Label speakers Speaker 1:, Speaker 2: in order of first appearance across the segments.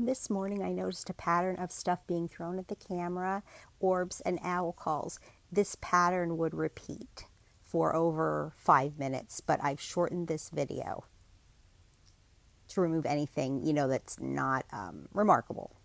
Speaker 1: This morning I noticed a pattern of stuff being thrown at the camera, orbs and owl calls. This pattern would repeat for over 5 minutes, but I've shortened this video to remove anything, that's not remarkable.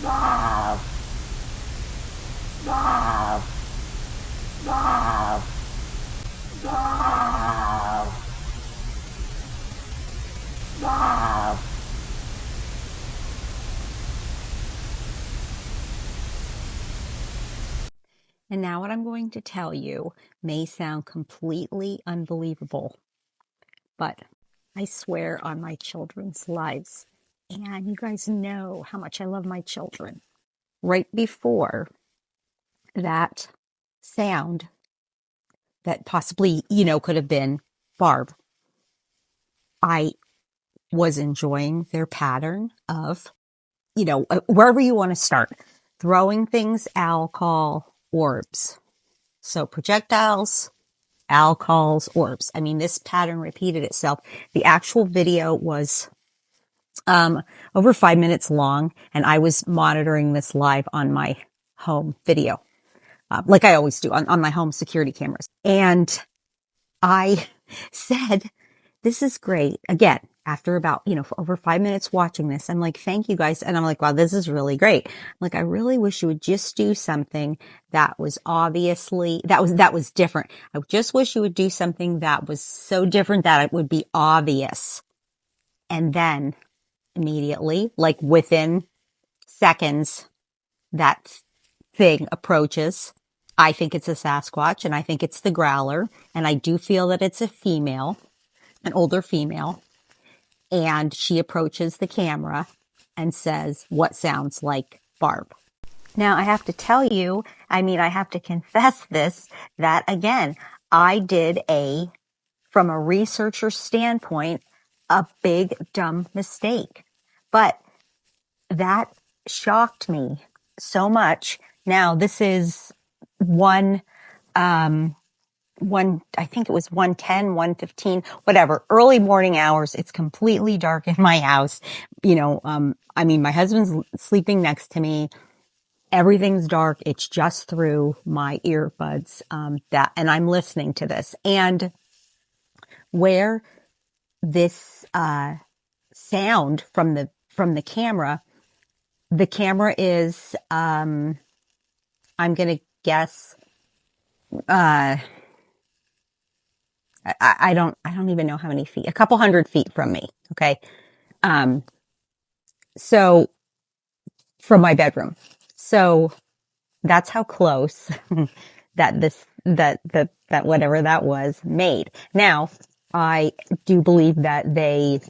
Speaker 2: Barb. Barb. Barb. Barb. Barb.
Speaker 1: And now what I'm going to tell you may sound completely unbelievable, but I swear on my children's lives. And you guys know how much I love my children. Right before that sound that possibly, could have been Barb, I was enjoying their pattern of, wherever you want to start, throwing things, owl call, orbs. So projectiles, owl calls, orbs. I mean, this pattern repeated itself. The actual video was over 5 minutes long, and I was monitoring this live on my home video, like I always do on my home security cameras. And I said, this is great. Again, after about, for over 5 minutes watching this, I'm like, thank you guys. And I'm like, wow, this is really great. Like, I really wish you would just do something that was obviously, that was different. I just wish you would do something that was so different that it would be obvious. And then immediately, like within seconds, that thing approaches. I think it's a Sasquatch, and I think it's the Growler, and I do feel that it's a female, an older female, and she approaches the camera and says what sounds like Barb. Now, I have to tell you, I have to confess this, that again, I did from a researcher standpoint, a big dumb mistake. But that shocked me so much. Now, this is I think it was 1:10, 1:15, whatever, early morning hours. It's completely dark in my house. My husband's sleeping next to me. Everything's dark. It's just through my earbuds, and I'm listening to this. And where this, sound from the camera is, I'm going to guess, I don't even know how many feet, a couple 100 feet from me. Okay. So from my bedroom. So that's how close that whatever that was made. Now, I do believe that they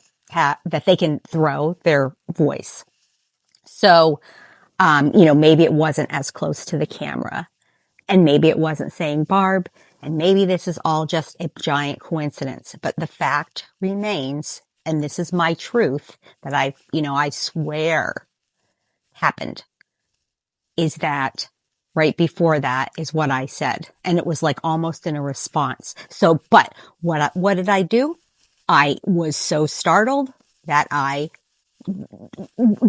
Speaker 1: can throw their voice. So, maybe it wasn't as close to the camera, and maybe it wasn't saying Barb, and maybe this is all just a giant coincidence. But the fact remains, and this is my truth that I swear happened, is that right before that is what I said. And it was like almost in a response. So, but what did I do? I was so startled that I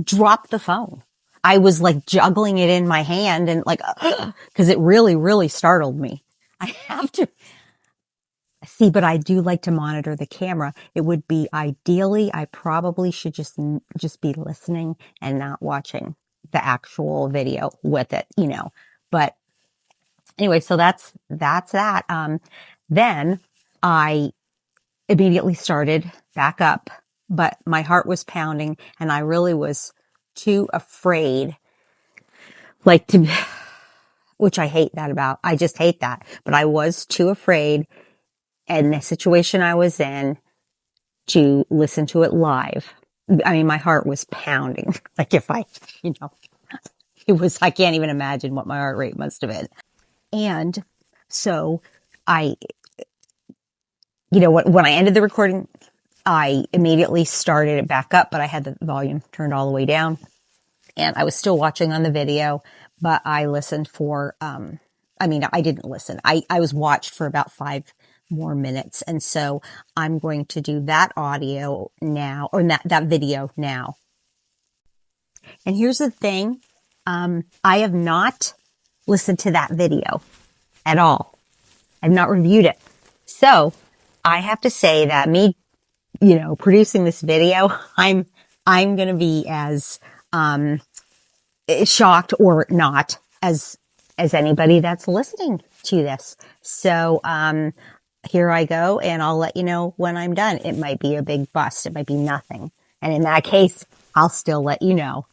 Speaker 1: dropped the phone. I was like juggling it in my hand and like, because it really, really startled me. See, but I do like to monitor the camera. It would be ideally, I probably should just be listening and not watching the actual video with it, you know. But anyway, so that's that. Then I immediately started back up, but my heart was pounding and I really was too afraid, like to, which I hate that about. I just hate that, but I was too afraid and the situation I was in to listen to it live. I mean, my heart was pounding. Like if I, you know, I can't even imagine what my heart rate must have been. And so I, you know, when I ended the recording, I immediately started it back up, but I had the volume turned all the way down and I was still watching on the video, but I listened for, I mean, I didn't listen. I was watched for about 5 more minutes. And so I'm going to do that audio now, or that video now. And here's the thing. I have not listened to that video at all. I've not reviewed it. So I have to say that me, you know, producing this video, I'm going to be as, shocked or not as anybody that's listening to this. So, here I go, and I'll let you know when I'm done. It might be a big bust. It might be nothing. And in that case, I'll still let you know.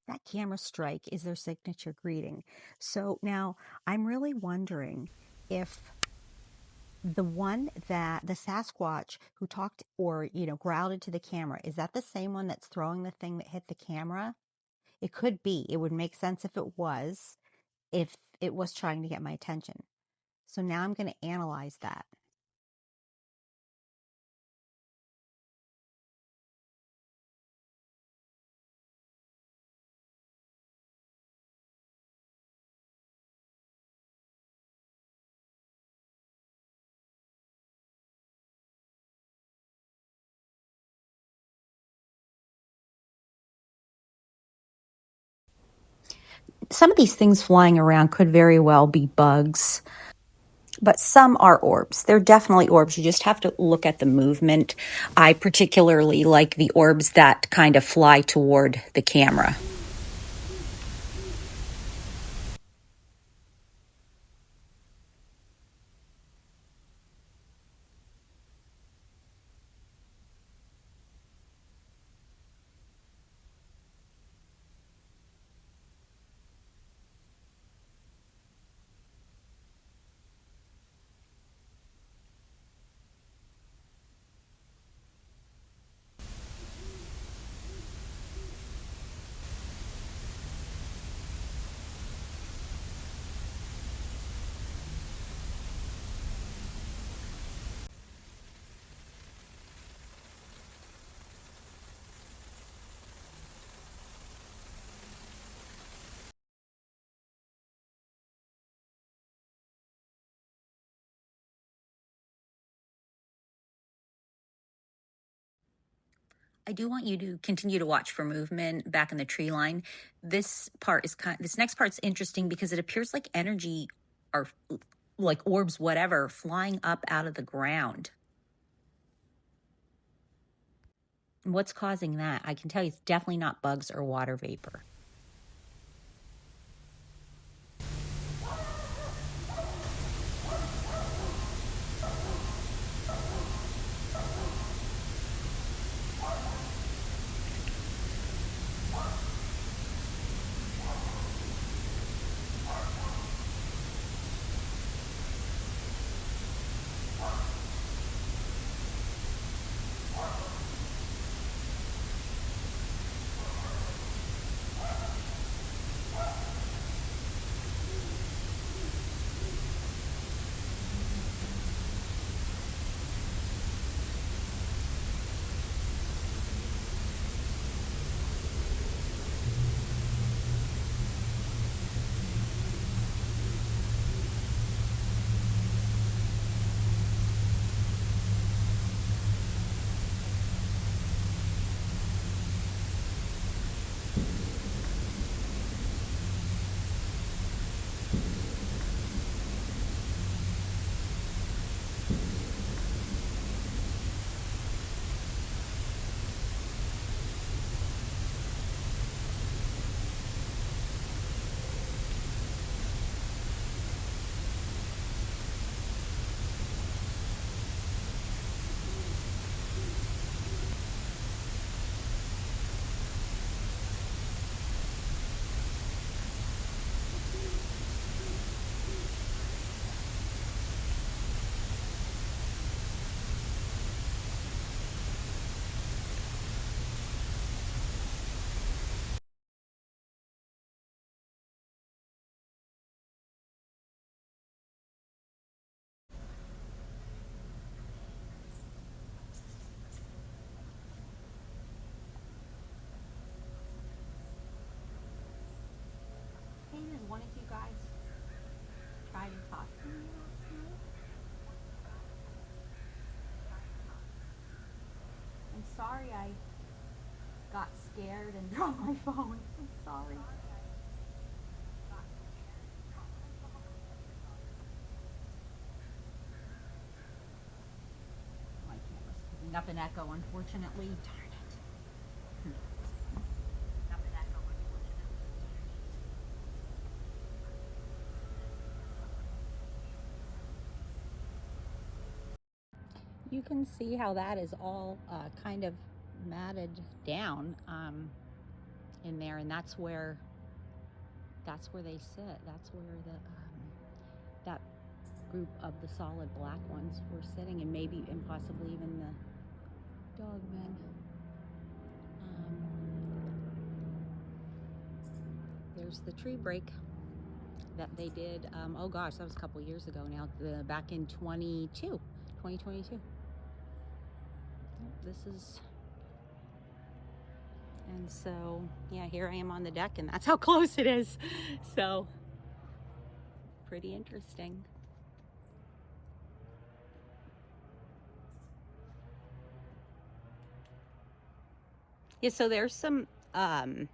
Speaker 1: That camera strike is their signature greeting. So now I'm really wondering if the one that the Sasquatch who talked or, you know, growled into the camera, is that the same one that's throwing the thing that hit the camera? It could be. It would make sense if it was trying to get my attention. So now I'm going to analyze that. Some of these things flying around could very well be bugs, but some are orbs. They're definitely orbs. You just have to look at the movement. I particularly like the orbs that kind of fly toward the camera. I do want you to continue to watch for movement back in the tree line. This next part's interesting because it appears like energy or like orbs, whatever, flying up out of the ground. What's causing that? I can tell you it's definitely not bugs or water vapor. scared and dropped my phone. I'm sorry. My camera's picking up an echo, unfortunately. Darn it. Up an echo, unfortunately. You can see how that is all kind of matted down in there, and that's where they sit. That's where that group of the solid black ones were sitting, and maybe and possibly even the dogmen. There's the tree break that they did. Oh gosh, that was a couple years ago now. Back in 2022. This is, and so yeah, here I am on the deck, and that's how close it is. So pretty interesting. Yeah, so there's some my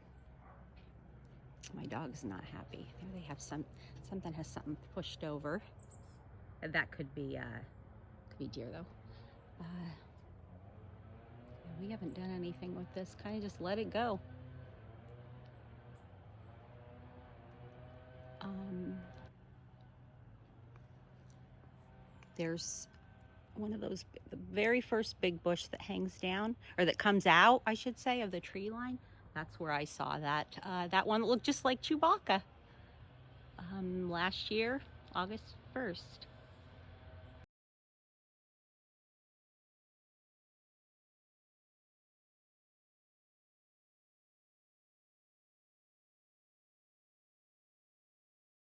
Speaker 1: dog's not happy. There they have something has something pushed over. That could be deer though. We haven't done anything with this. Kind of just let it go. There's one of those, the very first big bush that hangs down, or that comes out, I should say, of the tree line. That's where I saw that. That one that looked just like Chewbacca last year, August 1st.